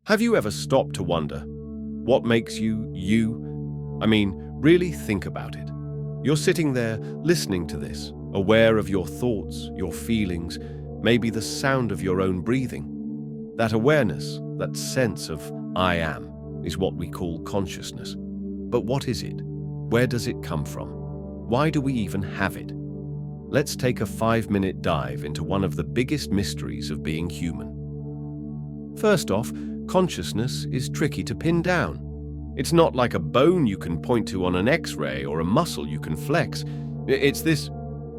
Have you ever stopped to wonder what makes you, you? I mean, really think about it. You're sitting there listening to this, aware of your thoughts, your feelings, maybe the sound of your own breathing. That awareness, that sense of I am, is what we call consciousness. But what is it? Where does it come from? Why do we even have it? Let's take a 5-minute dive into one of the biggest mysteries of being human. First off, consciousness is tricky to pin down. It's not like a bone you can point to on an X-ray or a muscle you can flex. It's this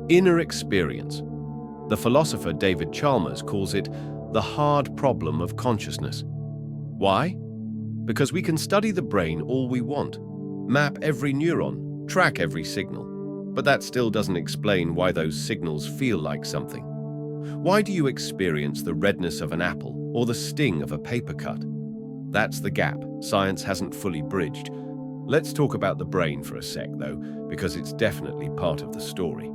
inner experience. The philosopher David Chalmers calls it the hard problem of consciousness. Why? Because we can study the brain all we want, map every neuron, track every signal, but that still doesn't explain why those signals feel like something. Why do you experience the redness of an apple or the sting of a paper cut? That's the gap science hasn't fully bridged. Let's talk about the brain for a sec, though, because it's definitely part of the story.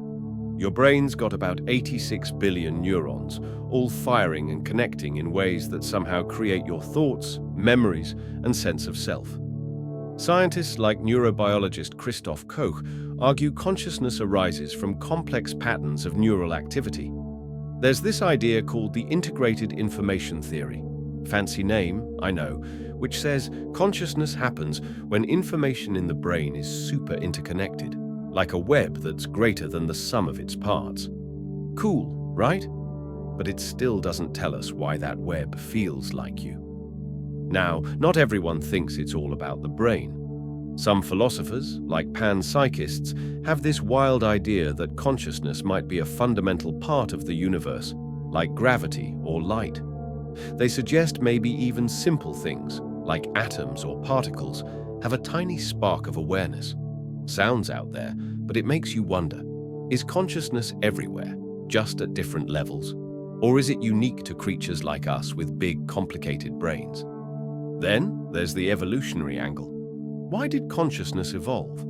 Your brain's got about 86 billion neurons, all firing and connecting in ways that somehow create your thoughts, memories, and sense of self. Scientists like neurobiologist Christoph Koch argue consciousness arises from complex patterns of neural activity. There's this idea called the integrated information theory. Fancy name, I know, which says consciousness happens when information in the brain is super interconnected, like a web that's greater than the sum of its parts. Cool, right? But it still doesn't tell us why that web feels like you. Now, not everyone thinks it's all about the brain. Some philosophers, like panpsychists, have this wild idea that consciousness might be a fundamental part of the universe, like gravity or light. They suggest maybe even simple things, like atoms or particles, have a tiny spark of awareness. Sounds out there, but it makes you wonder, is consciousness everywhere, just at different levels? Or is it unique to creatures like us with big, complicated brains? Then there's the evolutionary angle. Why did consciousness evolve?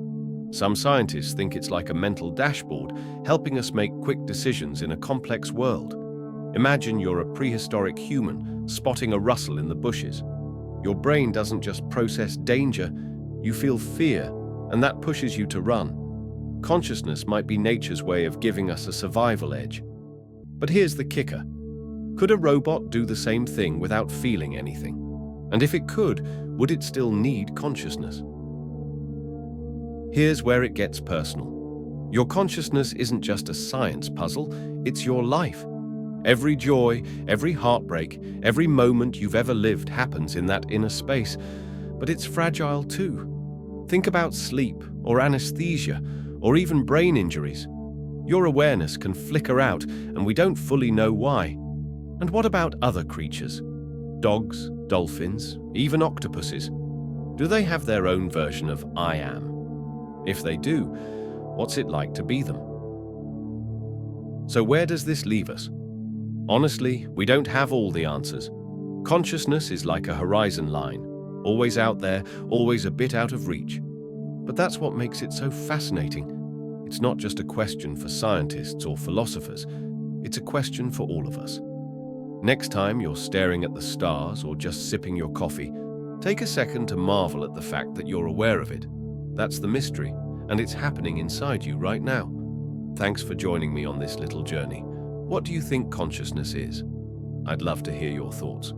Some scientists think it's like a mental dashboard, helping us make quick decisions in a complex world. Imagine you're a prehistoric human spotting a rustle in the bushes. Your brain doesn't just process danger, you feel fear, and that pushes you to run. Consciousness might be nature's way of giving us a survival edge. But here's the kicker. Could a robot do the same thing without feeling anything? And if it could, would it still need consciousness? Here's where it gets personal. Your consciousness isn't just a science puzzle, it's your life. Every joy, every heartbreak, every moment you've ever lived happens in that inner space, but it's fragile too. Think about sleep, or anesthesia, or even brain injuries. Your awareness can flicker out, and we don't fully know why. And what about other creatures? Dogs, dolphins, even octopuses. Do they have their own version of I am? If they do, what's it like to be them? So where does this leave us? Honestly, we don't have all the answers. Consciousness is like a horizon line, always out there, always a bit out of reach. But that's what makes it so fascinating. It's not just a question for scientists or philosophers, it's a question for all of us. Next time you're staring at the stars or just sipping your coffee, take a second to marvel at the fact that you're aware of it. That's the mystery, and it's happening inside you right now. Thanks for joining me on this little journey. What do you think consciousness is? I'd love to hear your thoughts.